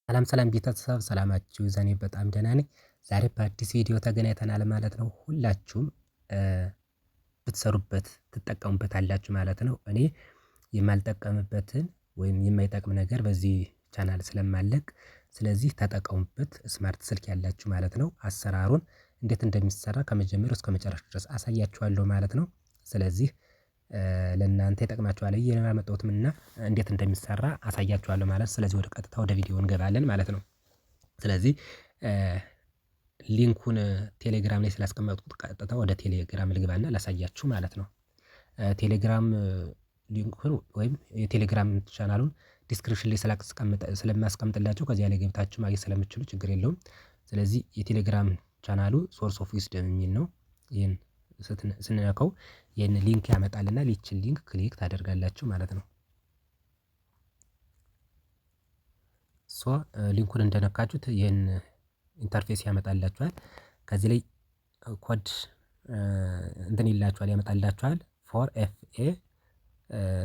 ሰላም ቤተሰብ ሰላማችሁ ይብዛ። እኔ በጣም ደህና ነኝ። ዛሬ በአዲስ ቪዲዮ ተገናኝተናል ማለት ነው። ሁላችሁም ብትሰሩበት ትጠቀሙበታላችሁ ማለት ነው። እኔ የማልጠቀምበትን ወይም የማይጠቅም ነገር በዚህ ቻናል ስለማልለቅ ስለዚህ ተጠቀሙበት ስማርት ስልክ ያላችሁ ማለት ነው። አሰራሩን እንዴት እንደሚሰራ ከመጀመሪያው እስከመጨረሻው ድረስ አሳያችኋለሁ ማለት ነው። ስለዚህ ለእናንተ ይጠቅማችኋል ብዬ ነው ያመጣሁትም እና እንዴት እንደሚሰራ አሳያችኋለሁ ማለት ነው። ስለዚህ ወደ ቀጥታ ወደ ቪዲዮ እንገባለን ማለት ነው። ስለዚህ ሊንኩን ቴሌግራም ላይ ስላስቀመጥኩት ቀጥታ ወደ ቴሌግራም ልግባና ላሳያችሁ ማለት ነው። ቴሌግራም ሊንኩን ወይም የቴሌግራም ቻናሉን ዲስክሪፕሽን ላይ ስለማስቀምጥላችሁ ከዚያ ላይ ገብታችሁ ማግኘት ስለምትችሉ ችግር የለውም። ስለዚህ የቴሌግራም ቻናሉ ሶርስ ኦፍ ዊዝደም የሚል ነው። ይሄን ስንነካው ይሄን ሊንክ ያመጣልናል። ይቺን ሊንክ ክሊክ ታደርጋላችሁ ማለት ነው። ሊንኩን እንደነካችሁት ይሄን ኢንተርፌስ ያመጣላችኋል። ከዚህ ላይ ኮድ እንትን ይላችኋል ያመጣላችኋል ፎር ኤፍ ኤ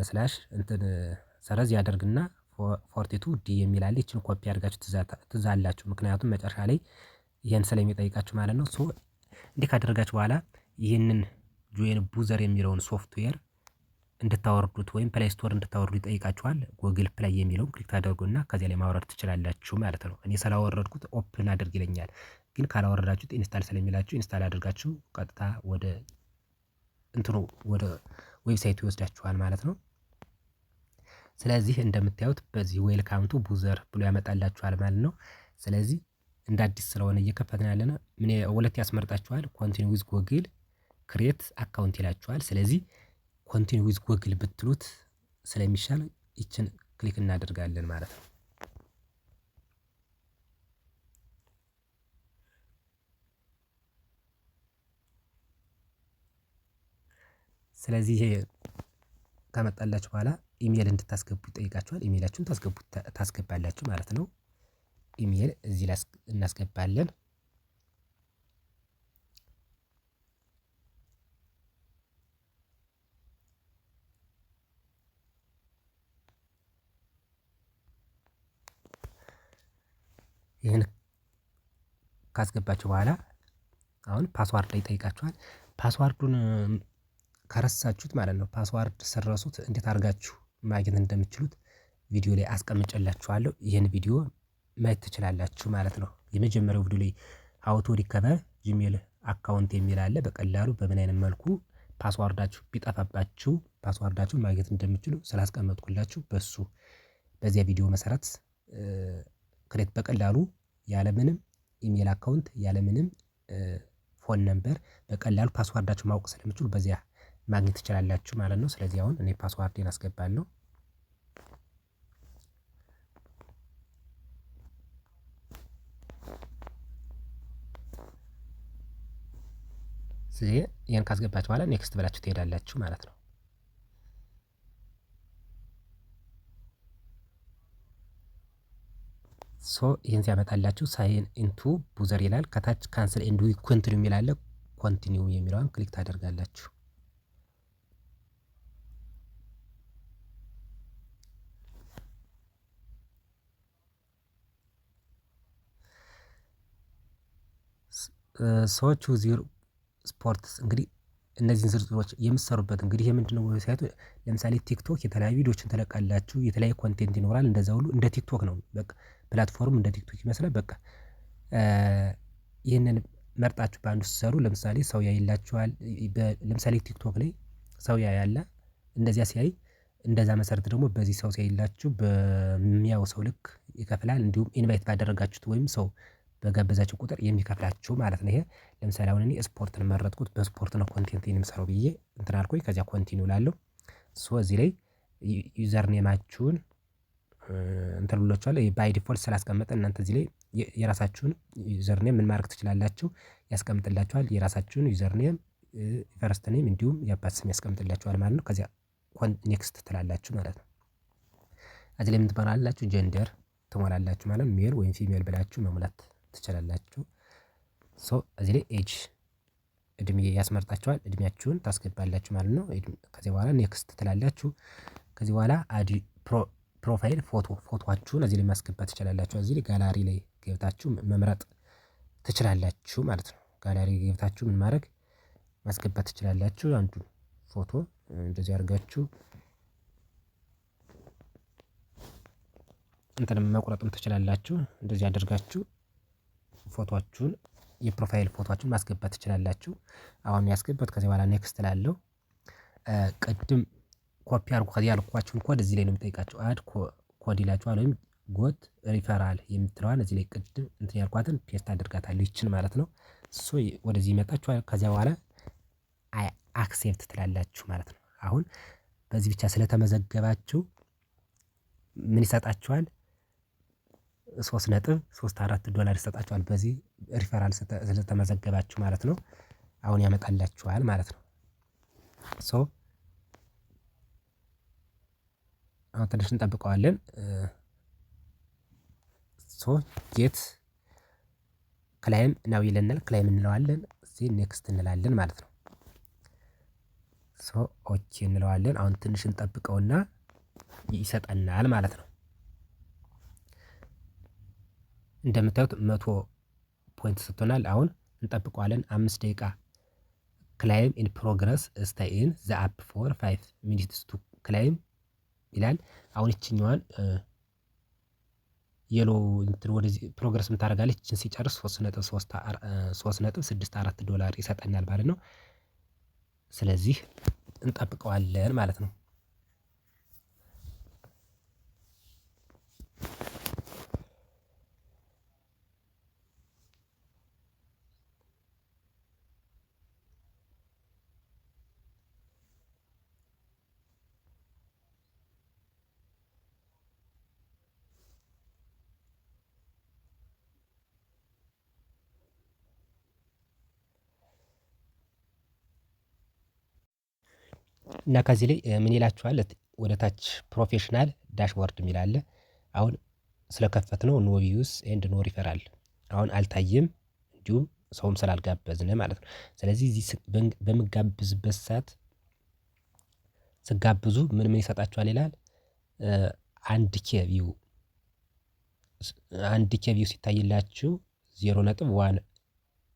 ስላሽ እንትን ሰረዝ ያደርግና 42 ዲ የሚል አለ። ይቺን ኮፒ አድርጋችሁ ትዛላችሁ ምክንያቱም መጨረሻ ላይ ይሄን ስለሚጠይቃችሁ ማለት ነው። እንዲህ ካደረጋችሁ በኋላ ይህንን ጆይን ቡዘር የሚለውን ሶፍትዌር እንድታወርዱት ወይም ፕሌይ ስቶር እንድታወርዱ ይጠይቃችኋል። ጎግል ፕሌይ የሚለውን ክሊክ ታደርጉና ከዚያ ላይ ማውረድ ትችላላችሁ ማለት ነው። እኔ ስላወረድኩት ኦፕን አድርግ ይለኛል። ግን ካላወረዳችሁት ኢንስታል ስለሚላችሁ ኢንስታል አድርጋችሁ ቀጥታ ወደ እንትኑ ወደ ዌብሳይቱ ይወስዳችኋል ማለት ነው። ስለዚህ እንደምታዩት በዚህ ዌልካም ቱ ቡዘር ብሎ ያመጣላችኋል ማለት ነው። ስለዚህ እንደ አዲስ ስለሆነ እየከፈትን ያለና ምን ሁለት ያስመርጣችኋል። ኮንቲኒው ዊዝ ጎግል ክሬት አካውንት ይላችኋል። ስለዚህ ኮንቲኒው ዊዝ ጎግል ብትሉት ስለሚሻል ይችን ክሊክ እናደርጋለን ማለት ነው። ስለዚህ ይሄ ከመጣላችሁ በኋላ ኢሜል እንድታስገቡ ይጠይቃችኋል። ኢሜላችሁን ታስገባላችሁ ማለት ነው። ኢሜል እዚህ ላይ እናስገባለን። ይሄን ካስገባችሁ በኋላ አሁን ፓስዋርድ ይጠይቃችኋል። ፓስዋርዱን ከረሳችሁት ማለት ነው ፓስዋርድ ስረሱት እንዴት አድርጋችሁ ማግኘት እንደምትችሉት ቪዲዮ ላይ አስቀምጬላችኋለሁ። ይሄን ቪዲዮ ማየት ትችላላችሁ ማለት ነው። የመጀመሪያው ቪዲዮ ላይ ሃው ቱ ሪከቨር ጂሜል አካውንት የሚል አለ። በቀላሉ በምን አይነት መልኩ ፓስዋርዳችሁ ቢጠፋባችሁ ፓስዋርዳችሁን ማግኘት እንደምትችሉ ስላስቀመጥኩላችሁ በዚያ ቪዲዮ መሰረት ክሬት በቀላሉ ያለምንም ኢሜል አካውንት ያለምንም ፎን ነምበር በቀላሉ ፓስዋርዳችሁ ማወቅ ስለምትችሉ በዚያ ማግኘት ትችላላችሁ ማለት ነው። ስለዚህ አሁን እኔ ፓስዋርዴን አስገባለሁ። ስለዚህ ይሄን ካስገባችሁ በኋላ ኔክስት ብላችሁ ትሄዳላችሁ ማለት ነው። ይሄን ሲያመጣላችሁ ሳይን ኢንቱ ቡዘር ይላል። ከታች ካንስል ኤንድ ዊ ኮንቲኒው የሚል አለ። ኮንቲኒው የሚለውን ክሊክ ታደርጋላችሁ። ሰዎች ዚር ስፖርትስ እንግዲህ እነዚህን ዝርዝሮች የምትሰሩበት እንግዲህ የምንድነው ዌብሳይቱ ለምሳሌ ቲክቶክ የተለያዩ ቪዲዮዎችን ትለቃላችሁ። የተለያየ ኮንቴንት ይኖራል። እንደዛ ሁሉ እንደ ቲክቶክ ነው። በቃ ፕላትፎርም እንደ ቲክቶክ ይመስላል። በቃ ይህንን መርጣችሁ በአንዱ ስትሰሩ ለምሳሌ ሰው ያይላችኋል። ለምሳሌ ቲክቶክ ላይ ሰው ያያል። እንደዚያ ሲያይ እንደዛ መሰረት ደግሞ በዚህ ሰው ሲያይላችሁ በሚያው ሰው ልክ ይከፍላል። እንዲሁም ኢንቫይት ባደረጋችሁት ወይም ሰው በጋበዛችሁ ቁጥር የሚከፍላችሁ ማለት ነው። ይሄ ለምሳሌ አሁን እኔ ስፖርትን መረጥኩት በስፖርት ነው ኮንቴንት የምሰራው ብዬ እንትን አልኩኝ። ከዚያ ኮንቲኒው እላለሁ። እዚህ ላይ ዩዘር ኔማችሁን እንትን ብሏችኋል። ባይ ዲፎልት ስላስቀመጠ እናንተ እዚህ ላይ የራሳችሁን ዩዘር ኔም ምን ማድረግ ትችላላችሁ ያስቀምጥላችኋል። የራሳችሁን ዩዘር ኔም ፈርስት ኔም እንዲሁም የአባት ስም ያስቀምጥላችኋል ማለት ነው። ከዚያ ኔክስት ትላላችሁ ማለት ነው። እዚህ ላይ ምን ትሞላላችሁ? ጀንደር ትሞላላችሁ ማለት ነው። ሜል ወይም ፊሜል ብላችሁ መሙላት ትችላላችሁ። እዚህ ላይ ኤጅ እድሜ ያስመርጣችኋል። እድሜያችሁን ታስገባላችሁ ማለት ነው። ከዚህ በኋላ ኔክስት ትላላችሁ። ከዚህ በኋላ አድ ፕሮፋይል ፎቶአችሁን እዚህ ላይ ማስገባት ትችላላችሁ። እዚህ ላይ ጋላሪ ላይ ገብታችሁ መምረጥ ትችላላችሁ ማለት ነው። ጋላሪ ገብታችሁ ምን ማድረግ ማስገባት ትችላላችሁ። አንዱን ፎቶ እንደዚህ አድርጋችሁ እንትንም መቁረጥም ትችላላችሁ። እንደዚህ አድርጋችሁ ፎቶአችሁን የፕሮፋይል ፎቶአችሁን ማስገባት ትችላላችሁ። አሁን ያስገባት ከዚህ በኋላ ኔክስት ላለው ቅድም ኮፒ አድርጉ ከዚህ ያልኳችሁን ኮድ እዚህ ላይ ነው የሚጠይቃችሁ። አድ ኮድ ይላችኋል ወይም ጎት ሪፈራል የምትለዋን እዚህ ላይ ቅድም እንትን ያልኳትን ፔስት አድርጋታለሁ ይችን ማለት ነው። ሶ ወደዚህ ይመጣችኋል። ከዚያ በኋላ አክሴፕት ትላላችሁ ማለት ነው። አሁን በዚህ ብቻ ስለተመዘገባችሁ ምን ይሰጣችኋል? 3.34 ዶላር ይሰጣችኋል። በዚህ ሪፈራል ስለተመዘገባችሁ ማለት ነው። አሁን ያመጣላችኋል ማለት ነው። ሶ አሁን ትንሽ እንጠብቀዋለን። ሶ ጌት ክላይም ናው ይለናል። ክላይም እንለዋለን። እዚህ ኔክስት እንላለን ማለት ነው። ሶ ኦኬ እንለዋለን። አሁን ትንሽ እንጠብቀውና ይሰጠናል ማለት ነው። እንደምታዩት 100 ፖይንት ሰጥቶናል። አሁን እንጠብቀዋለን 5 ደቂቃ ክላይም ኢን ፕሮግረስ ስታይ ኢን ዘ አፕ ፎር 5 ሚኒትስ ቱ ክላይም ይላል። አሁን ይችኛዋን የሎ እንትን ወደዚህ ፕሮግረስ ምታደርጋለች። እችን ሲጨርስ 3.64 ዶላር ይሰጠናል ማለት ነው። ስለዚህ እንጠብቀዋለን ማለት ነው። እና ከዚህ ላይ ምን ይላችኋል? ወደ ታች ፕሮፌሽናል ዳሽቦርድ የሚል አለ። አሁን ስለከፈትነው ኖ ቪውስ ኤንድ ኖ ሪፈራል አሁን አልታየም፣ እንዲሁም ሰውም ስላልጋበዝን ማለት ነው። ስለዚህ እዚህ በምጋብዝበት ሰዓት ስጋብዙ ምን ምን ይሰጣችኋል ይላል። አንድ ኬ ቪው ሲታይላችሁ 0.1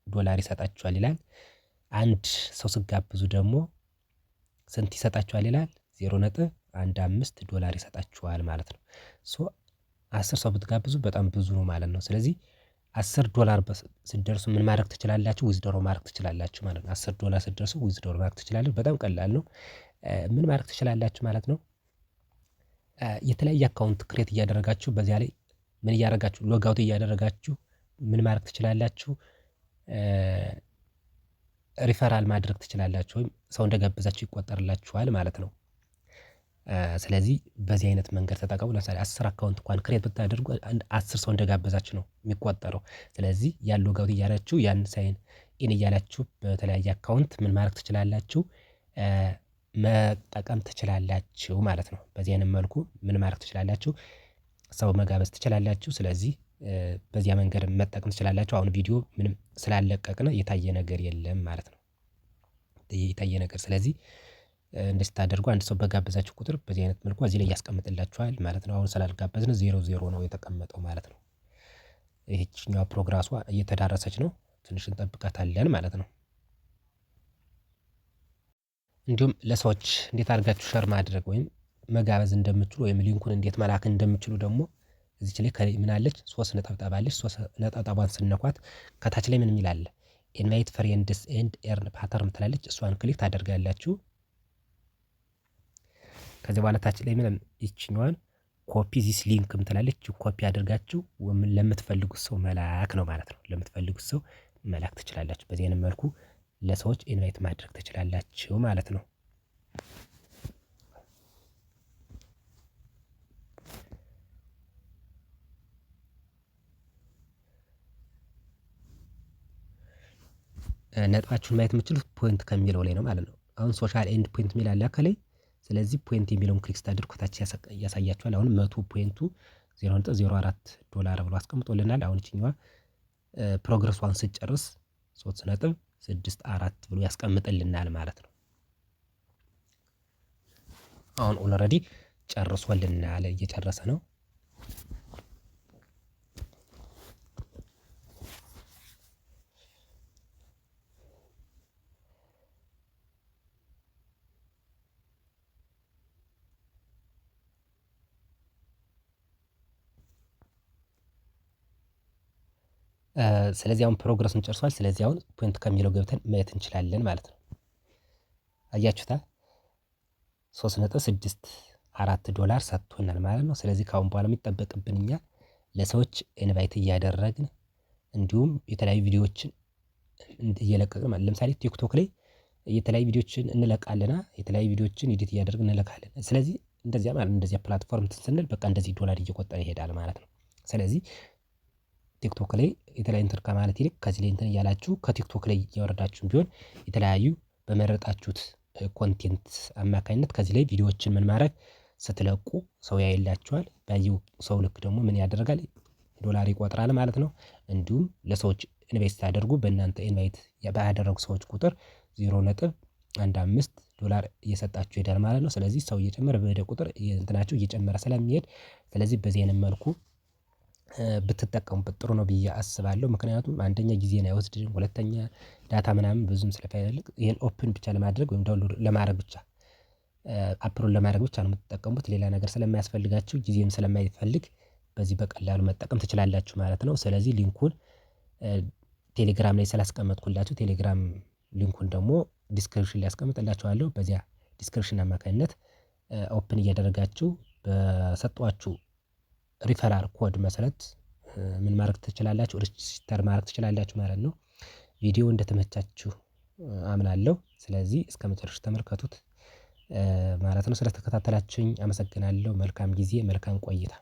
ዶላር ይሰጣችኋል ይላል። አንድ ሰው ስጋብዙ ደግሞ ስንት ይሰጣችኋል ይላል? 0.15 ዶላር ይሰጣችኋል ማለት ነው። ሶ 10 ሰው ብትጋብዙ በጣም ብዙ ነው ማለት ነው። ስለዚህ 10 ዶላር ስትደርሱ ምን ማድረግ ትችላላችሁ? ዊዝድሮ ማድረግ ትችላላችሁ ማለት ነው። 10 ዶላር ስትደርሱ ዊዝድሮ ማድረግ ትችላላችሁ። በጣም ቀላል ነው። ምን ማድረግ ትችላላችሁ ማለት ነው። የተለያየ አካውንት ክሬት እያደረጋችሁ በዚያ ላይ ምን እያደረጋችሁ ሎጋውት እያደረጋችሁ ምን ማድረግ ትችላላችሁ? ሪፈራል ማድረግ ትችላላችሁ ወይም ሰው እንደጋበዛችሁ ይቆጠርላችኋል ማለት ነው። ስለዚህ በዚህ አይነት መንገድ ተጠቀሙ። ለምሳሌ 10 አካውንት እንኳን ክሬት ብታደርጉ 10 ሰው እንደጋበዛችሁ ነው የሚቆጠረው። ስለዚህ ያን ሎጋውት እያላችሁ ያን ሳይን ኢን እያላችሁ በተለያየ አካውንት ምን ማድረግ ትችላላችሁ? መጠቀም ትችላላችሁ ማለት ነው። በዚህ አይነት መልኩ ምን ማድረግ ትችላላችሁ? ሰው መጋበዝ ትችላላችሁ። ስለዚህ በዚያ መንገድ መጠቀም ትችላላችሁ። አሁን ቪዲዮ ምንም ስላለቀቅን የታየ ነገር የለም ማለት ነው። የታየ ነገር ስለዚህ እንደዚህ ስታደርጉ አንድ ሰው በጋበዛችሁ ቁጥር በዚህ አይነት መልኩ እዚህ ላይ ያስቀምጥላችኋል ማለት ነው። አሁን ስላልጋበዝን 00 ነው የተቀመጠው ማለት ነው። ይህችኛዋ ፕሮግራሷ እየተዳረሰች ነው። ትንሽ እንጠብቃታለን ማለት ነው። እንዲሁም ለሰዎች እንዴት አድርጋችሁ ሸር ማድረግ ወይም መጋበዝ እንደምችሉ ወይም ሊንኩን እንዴት መላክ እንደምችሉ ደግሞ እዚች ላይ ምን አለች? 3 ነጠብጣብ አለች። 3 ነጠብጣቧን ስነኳት ከታች ላይ ምን የሚል አለ? ኢንቫይት ፍሬንድስ ኤንድ ኤርን ፓተርን ትላለች። እሷን ክሊክ ታደርጋላችሁ። ከዚህ በኋላ ታች ላይ ምን ይችኛዋን ኮፒ ዚስ ሊንክ ምትላለች። ኮፒ አድርጋችሁ ለምትፈልጉት ሰው መላክ ነው ማለት ነው። ለምትፈልጉት ሰው መላክ ትችላላችሁ። በዚህ አይነት መልኩ ለሰዎች ኢንቫይት ማድረግ ትችላላችሁ ማለት ነው። ነጥባችሁን ማየት የምትችሉት ፖይንት ከሚለው ላይ ነው ማለት ነው። አሁን ሶሻል ኤንድ ፖይንት የሚል አለ ከላይ። ስለዚህ ፖይንት የሚለውን ክሊክ ስታደርጉ ታች ያሳያችኋል። አሁን 100 ፖይንቱ 0.04 ዶላር ብሎ አስቀምጦልናል። አሁን እችኛዋ ፕሮግረሷን ስጨርስ 3.64 ብሎ ያስቀምጥልናል ማለት ነው። አሁን ኦልሬዲ ጨርሶልናል እየጨረሰ ነው። ስለዚህ አሁን ፕሮግረሱን ጨርሷል። ስለዚህ አሁን ፖይንት ከሚለው ገብተን ማየት እንችላለን ማለት ነው። አያችሁታ 3.64 ዶላር ሰጥቶናል ማለት ነው። ስለዚህ ከአሁን በኋላ የሚጠበቅብን እኛ ለሰዎች ኢንቫይት እያደረግን እንዲሁም የተለያዩ ቪዲዮዎችን እየለቀቅን ማለት ለምሳሌ ቲክቶክ ላይ የተለያዩ ቪዲዮዎችን እንለቃለና የተለያዩ ቪዲዮዎችን ኤዲት እያደረግን እንለቃለን። ስለዚህ እንደዚያ ማለት እንደዚያ ፕላትፎርም ስንል በቃ እንደዚህ ዶላር እየቆጠረ ይሄዳል ማለት ነው። ስለዚህ ቲክቶክ ላይ የተለያዩ እንትን ከማለት ይልቅ ከዚህ ላይ እንትን እያላችሁ ከቲክቶክ ላይ እያወረዳችሁም ቢሆን የተለያዩ በመረጣችሁት ኮንቴንት አማካኝነት ከዚህ ላይ ቪዲዮዎችን ምን ማድረግ ስትለቁ ሰው ያይላችኋል። ባየው ሰው ልክ ደግሞ ምን ያደርጋል ዶላር ይቆጥራል ማለት ነው። እንዲሁም ለሰዎች ኢንቨስት አድርጉ በእናንተ ኢንቫይት ባደረጉ ሰዎች ቁጥር 0.15 ዶላር እየሰጣችሁ ይሄዳል ማለት ነው። ስለዚህ ሰው እየጨመረ በሄደ ቁጥር እንትናችሁ እየጨመረ ስለሚሄድ ስለዚህ በዚህ አይነት መልኩ ብትጠቀሙበት ጥሩ ነው ብዬ አስባለሁ። ምክንያቱም አንደኛ ጊዜን አይወስድም፣ ሁለተኛ ዳታ ምናምን ብዙም ስለማይፈልግ ይሄን ኦፕን ብቻ ለማድረግ ወይም ዳውንሎድ ለማድረግ ብቻ አፕሎድ ለማድረግ ብቻ ነው የምትጠቀሙት። ሌላ ነገር ስለማያስፈልጋችሁ ጊዜም ስለማይፈልግ በዚህ በቀላሉ መጠቀም ትችላላችሁ ማለት ነው። ስለዚህ ሊንኩን ቴሌግራም ላይ ስላስቀመጥኩላችሁ ቴሌግራም ሊንኩን ደግሞ ዲስክሪፕሽን ላይ አስቀምጥላችኋለሁ። በዚያ ዲስክሪፕሽን አማካኝነት ኦፕን እያደረጋችሁ በሰጧችሁ ሪፈራል ኮድ መሰረት ምን ማድረግ ትችላላችሁ ሬጂስተር ማድረግ ትችላላችሁ ማለት ነው። ቪዲዮ እንደተመቻችሁ አምናለሁ። ስለዚህ እስከመጨረሻው ተመልከቱት ማለት ነው። ስለተከታተላችሁኝ አመሰግናለሁ። መልካም ጊዜ፣ መልካም ቆይታ